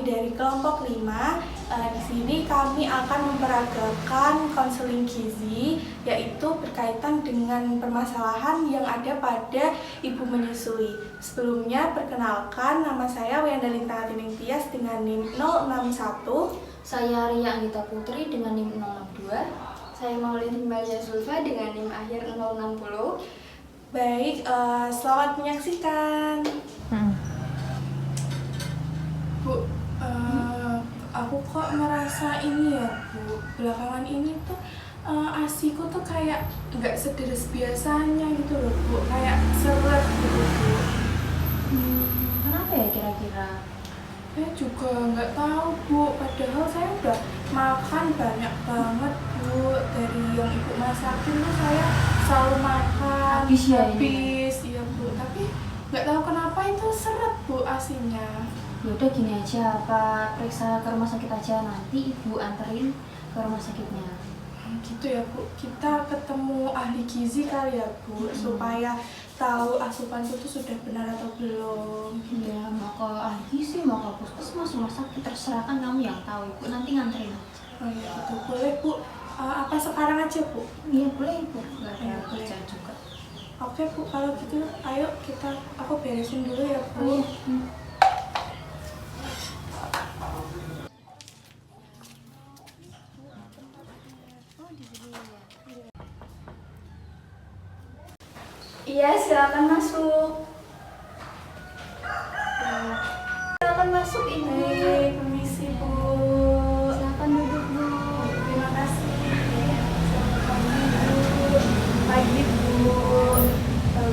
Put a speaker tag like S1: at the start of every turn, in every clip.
S1: dari kelompok 5. Di sini kami akan memperagakan konseling gizi, yaitu berkaitan dengan permasalahan yang ada pada ibu menyusui. Sebelumnya, perkenalkan, nama saya Wiyanda Lintang Atining Tias dengan NIM 061.
S2: Saya Ria Anggita Putri dengan NIM 062.
S3: Saya Maulin Himbalia Zulfa dengan NIM akhir 060.
S1: Baik, selamat menyaksikan. Bu, aku kok merasa ini ya Bu, belakangan ini tuh ASIku tuh kayak nggak sederes biasanya gitu loh Bu, kayak seret gitu Bu.
S2: Kenapa ya kira-kira?
S1: Saya juga nggak tahu Bu, padahal saya udah makan banyak banget Bu, dari yang Ibu masakin tuh saya selalu makan habis ya Bu, tapi nggak tahu kenapa itu seret Bu ASInya.
S2: Yaudah gini aja, apa periksa ke rumah sakit aja, nanti ibu anterin ke rumah sakitnya.
S1: Gitu ya Bu, kita ketemu ahli gizi kali ya Bu, supaya tahu asupanku tuh sudah benar atau belum.
S2: Iya, mau ke ahli gizi, mau ke puskesmas, rumah sakit, terserah, kan kamu yang tahu. Ibu nanti nganterin aja.
S1: Oh iya gitu, boleh Bu. Apa sekarang aja Bu?
S2: Iya boleh ibu, nggak ada kerja juga.
S1: Oke Bu, kalau gitu ayo aku beresin dulu ya Bu.
S2: Oh, iya.
S3: Iya, silakan masuk. Silakan masuk Ibu.
S1: Permisi Bu.
S3: Silakan duduk Bu.
S1: Terima kasih. Selamat pagi Bu. Pagi Bu.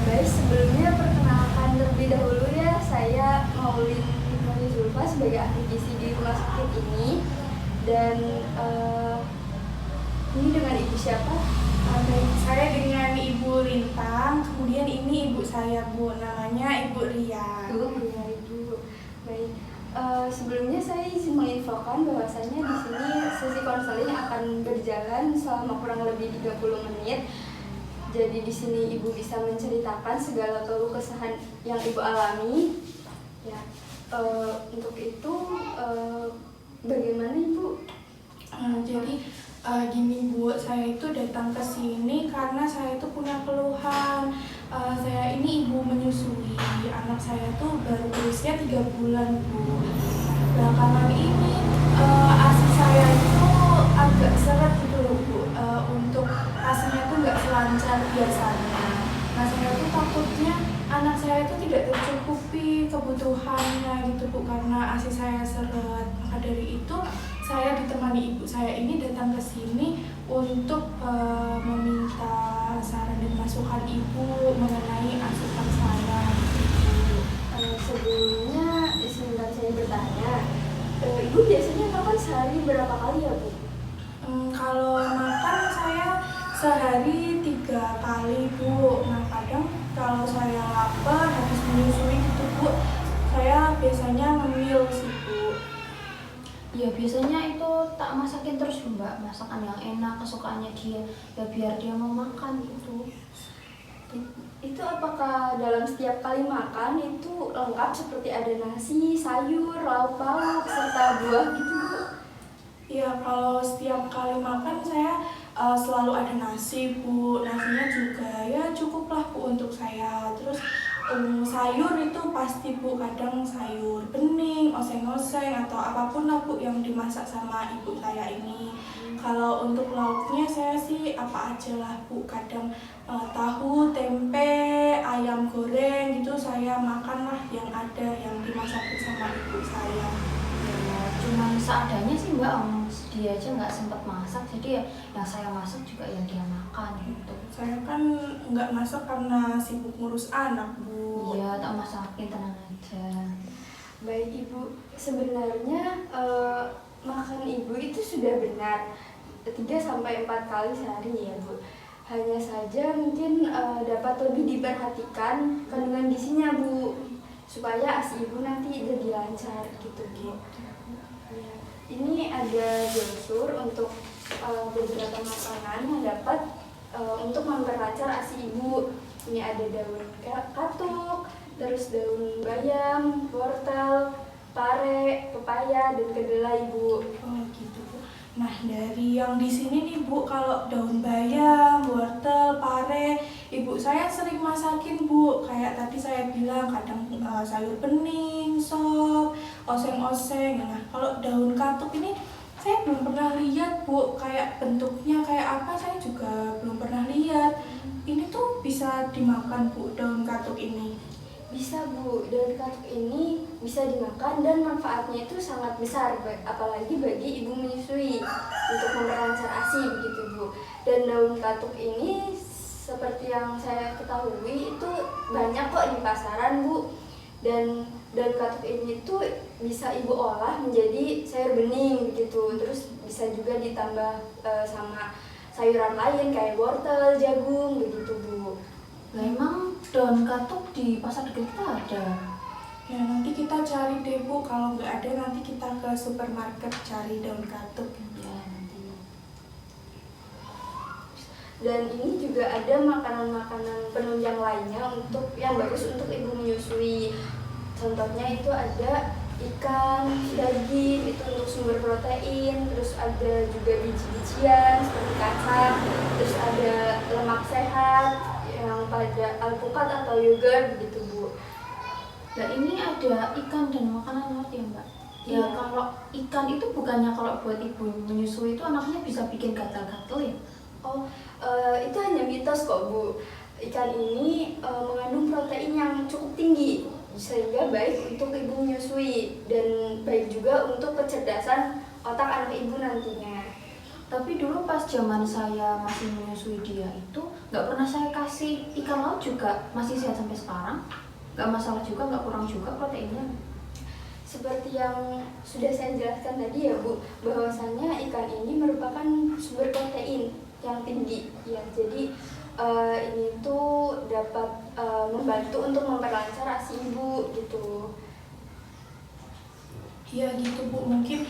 S3: Guys, sebelumnya perkenalkan terlebih dahulu ya, saya Maulin Himbalia Zulfa sebagai ahli gizi di rumah sakit ini. Dan ini dengan ibu siapa?
S1: Saya dengan Ibu Lintang, kemudian ini ibu saya Bu, namanya Ibu Ria.
S3: Ya Ibu. Baik. Sebelumnya saya izin menginfokan bahwasanya di sini sesi konseling akan berjalan selama kurang lebih 30 menit. Jadi di sini Ibu bisa menceritakan segala keluh kesahan yang Ibu alami. Ya. Untuk itu bagaimana Ibu?
S1: Jadi gini Bu, saya itu datang ke sini karena saya itu punya keluhan. Saya ini ibu menyusui, anak saya tuh baru berusia 3 bulan Bu. Belakangan ini ASI saya itu agak seret gitu loh Bu, untuk ASInya tuh nggak selancar biasanya. Nah saya tuh takutnya anak saya itu tidak tercukupi kebutuhannya gitu Bu, karena ASI saya seret. Maka dari itu saya ditemani ibu saya ini datang ke sini untuk meminta saran dan masukan ibu mengenai asupan saya.
S3: Sebelumnya izinkan saya bertanya, Ibu biasanya makan sehari berapa kali ya Bu?
S1: Kalau makan saya sehari 3 kali Bu. Nah kadang kalau saya lapar habis menyusui gitu Bu, saya biasanya ngemil sih Bu.
S2: Ya biasanya itu tak masakin terus Mbak, masakan yang enak kesukaannya dia, ya biar dia mau makan gitu.
S3: Itu apakah dalam setiap kali makan itu lengkap seperti ada nasi, sayur, lauk pauk, serta buah gitu Bu?
S1: Ya kalau setiap kali makan saya selalu ada nasi Bu, nasinya juga ya cukup lah Bu untuk saya. Terus sayur itu pasti Bu, kadang sayur bening, oseng-oseng atau apapun lah Bu yang dimasak sama ibu saya ini. Kalau untuk lauknya saya sih apa aja lah Bu, kadang tahu, tempe, ayam goreng gitu saya makan lah yang ada yang dimasak sama ibu saya.
S2: Ya, cuman seadanya sih Mbak, dia aja nggak sempat masak, jadi ya yang saya masak juga yang dia makan gitu.
S1: Saya kan nggak masak karena sibuk ngurus anak Bu.
S2: Iya, tak masakin, tenang aja.
S3: Baik Ibu, sebenarnya makan Ibu itu sudah benar 3-4 kali sehari ya Bu. Hanya saja mungkin dapat lebih diperhatikan kandungan gizinya Bu, supaya ASI Ibu nanti jadi lancar gitu Bu. Ya. Ini ada brosur untuk beberapa makanan yang dapat untuk memperlancar ASI Ibu. Ini ada daun katuk, terus daun bayam, wortel, pare, pepaya, dan kedelai, Bu.
S1: Oh gitu Bu. Nah dari yang di sini nih Bu, kalau daun bayam, wortel, pare, ibu saya sering masakin Bu. Kayak tadi saya bilang kadang sayur bening, sop, oseng-oseng. Nah kalau daun katuk ini saya belum pernah lihat Bu. Kayak bentuknya kayak apa saya juga belum pernah lihat. Ini tuh bisa dimakan Bu daun katuk ini.
S3: Bisa, Bu, daun katuk ini bisa dimakan dan manfaatnya itu sangat besar, apalagi bagi ibu menyusui untuk memperlancar ASI begitu, Bu. Dan daun katuk ini seperti yang saya ketahui itu banyak kok di pasaran, Bu. Dan daun katuk ini tuh bisa ibu olah menjadi sayur bening begitu. Terus bisa juga ditambah sama sayuran lain kayak wortel, jagung begitu, Bu.
S2: Nah, emang daun katuk di pasar dekat kita ada?
S1: Ya nanti kita cari deh Bu, kalau nggak ada nanti kita ke supermarket cari daun katuk.
S2: Ya, nanti.
S3: Dan ini juga ada makanan-makanan penunjang lainnya untuk yang bagus untuk ibu menyusui. Contohnya itu ada ikan, daging, itu untuk sumber protein, terus ada juga biji-bijian seperti kacang, terus ada lemak sehat yang pada alpukat atau yogurt begitu, Bu.
S2: Nah, ini ada ikan dan makanan laut ya Mbak? Ya,
S3: Iya.
S2: kalau ikan itu bukannya kalau buat ibu menyusui itu anaknya bisa bikin gatal-gatal ya?
S3: Oh, itu hanya mitos kok, Bu. Ikan ini mengandung protein yang cukup tinggi, sehingga baik untuk ibu menyusui dan baik juga untuk kecerdasan otak anak ibu nantinya.
S2: Tapi dulu pas zaman saya masih menyusui dia itu nggak pernah saya kasih ikan laut juga, masih sehat sampai sekarang. Nggak masalah juga, nggak kurang juga proteinnya.
S3: Seperti yang sudah saya jelaskan tadi ya, Bu, bahwasannya ikan ini merupakan sumber protein yang tinggi. Ya, jadi ini tuh dapat membantu untuk memperlancar ASI ibu gitu.
S1: Iya gitu Bu, mungkin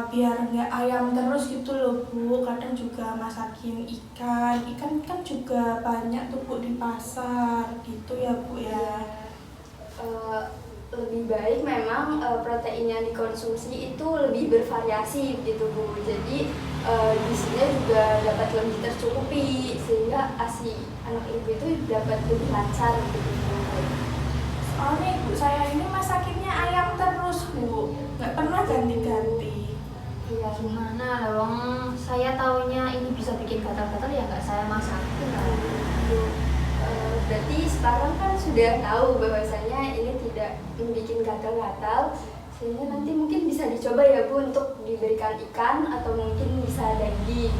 S1: biar nggak ayam terus gitu loh Bu. Kadang juga masakin ikan kan juga banyak tuh Bu di pasar gitu ya Bu ya.
S3: Lebih baik memang protein yang dikonsumsi itu lebih bervariasi gitu, Bu. Jadi gizinya juga dapat lebih tercukupi sehingga ASI anak ibu itu dapat lebih lancar gitu, Bu.
S1: Soalnya ibu saya ini masakinnya ayam terus Bu, nggak pernah ganti-ganti.
S3: Iya.
S2: Gimana dong? Saya taunya ini bisa bikin gatal-gatal ya nggak saya masakin lah.
S3: Berarti sekarang kan sudah tahu bahwasanya ini tidak membuat gatal-gatal, sehingga nanti mungkin bisa dicoba ya, Bu, untuk diberikan ikan atau mungkin bisa daging.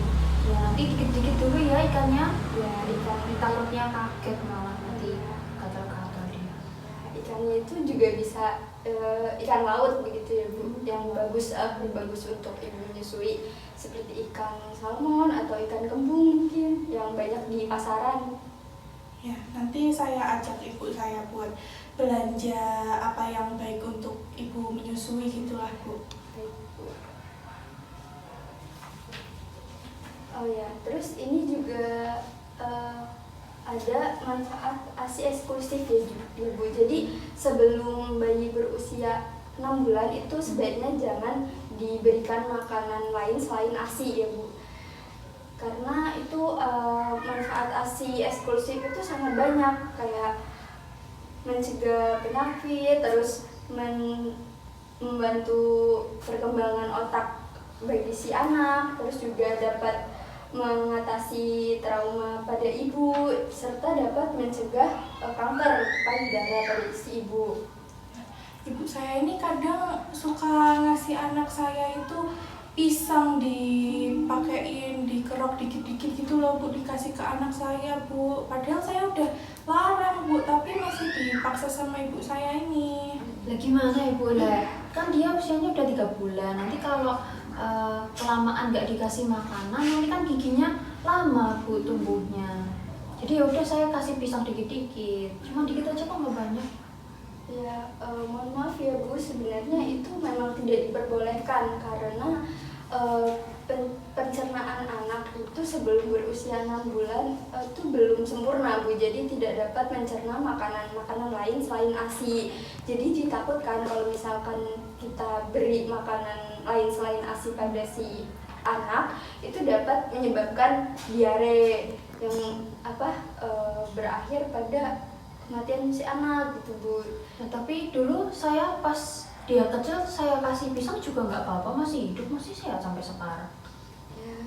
S2: Ya nanti dikit-dikit dulu ya ikannya.
S3: Ya, ikan
S2: Takutnya kaget malah nanti gatal-gatal dia.
S3: ikannya itu juga bisa ikan laut begitu ya, Bu, yang bagus bagus untuk ibu menyusui, seperti ikan salmon atau ikan kembung mungkin yang banyak di pasaran.
S1: Ya, nanti saya ajak ibu saya buat belanja apa yang baik untuk ibu menyusui gitulah Bu.
S3: Baik, Bu. Oh ya, terus ini juga ada manfaat ASI eksklusif ya, Bu. Jadi sebelum bayi berusia 6 bulan itu sebaiknya jangan diberikan makanan lain selain ASI ya, Bu. Karena itu manfaat ASI eksklusif itu sangat banyak, kayak mencegah penyakit, terus membantu perkembangan otak bagi si anak, terus juga dapat mengatasi trauma pada ibu, serta dapat mencegah kanker payudara pada si ibu.
S1: Ibu saya ini kadang suka ngasih anak saya itu pisang dipakein, dikerok dikit-dikit gitu loh Bu, dikasih ke anak saya Bu. Padahal saya udah larang Bu, tapi masih dipaksa sama ibu saya ini.
S2: Lah gimana ibu lah? Kan dia usianya udah 3 bulan. Nanti kalau kelamaan nggak dikasih makanan, nanti kan giginya lama Bu tumbuhnya. Jadi ya udah saya kasih pisang dikit-dikit. Cuma dikit aja kok nggak banyak.
S3: Ya, mohon maaf ya, Bu, sebenarnya itu memang tidak diperbolehkan karena pencernaan anak itu sebelum berusia 6 bulan itu belum sempurna Bu, jadi tidak dapat mencerna makanan lain selain ASI. Jadi ditakutkan kalau misalkan kita beri makanan lain selain ASI pada si anak itu dapat menyebabkan diare yang berakhir pada kematian si anak gitu Bu.
S2: Nah, tapi dulu saya pas dia kecil saya kasih pisang juga nggak apa-apa, masih hidup, masih sehat sampai sekarang.
S3: Ya,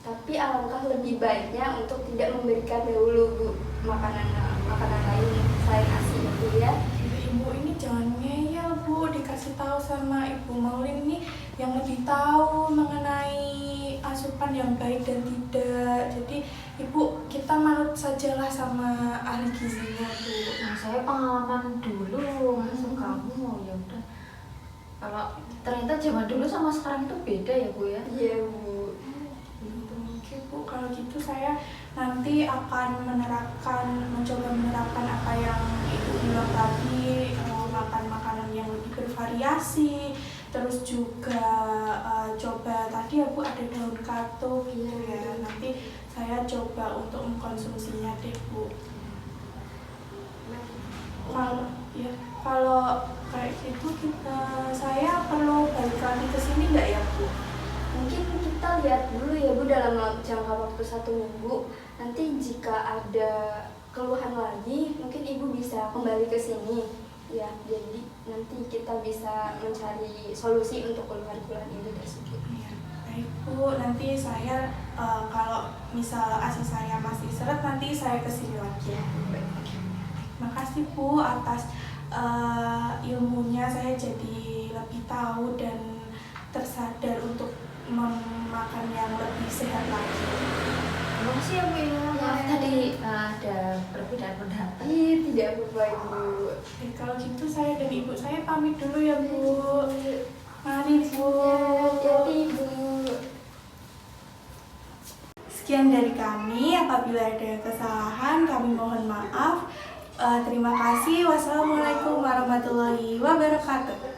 S3: tapi alangkah lebih baiknya untuk tidak memberikan dahulu Bu makanan lain selain ASI gitu ya.
S1: Ibu ini jangan ngeyel Bu, dikasih tahu sama Ibu Maulin ini yang lebih tahu mengenai asupan yang baik dan tidak. Jadi Ibu, kita manut sajalah sama ahli gizinya Bu.
S2: Nah, saya pengalaman dulu masuk kamu, ya udah. Kalau ternyata zaman dulu sama sekarang itu beda ya Bu ya?
S3: Iya Bu.
S1: Oke Bu, kalau gitu saya nanti akan mencoba menerapkan apa yang Ibu bilang tadi, makan makanan yang lebih bervariasi, terus juga coba tadi ya Bu ada daun katuk gitu ya. Nanti saya coba untuk mengkonsumsinya deh Bu. Kalau kayak gitu saya perlu balik lagi ke sini nggak ya Bu?
S3: Mungkin kita lihat dulu ya Bu dalam jangka waktu 1 minggu. Nanti jika ada keluhan lagi, mungkin Ibu bisa kembali ke sini. Ya, jadi nanti kita bisa mencari solusi untuk keluhan-keluhan ini tersebut.
S1: Ya, baik Bu, nanti saya kalau misal ASI saya masih seret nanti saya kesini lagi ya Bu. Makasih Bu atas ilmunya, saya jadi lebih tahu dan tersadar untuk memakan yang lebih sehat lagi.
S2: Terima kasih ya Bu ya. Maaf tadi ada perbedaan pendapat.
S3: Iya, tidak apa-apa Ibu.
S1: Kalau gitu saya dan ibu saya pamit dulu ya Bu. Mari Bu.
S3: Hati-hati Ibu.
S1: Sekian dari kami, apabila ada kesalahan kami mohon maaf. Terima kasih. Wassalamualaikum warahmatullahi wabarakatuh.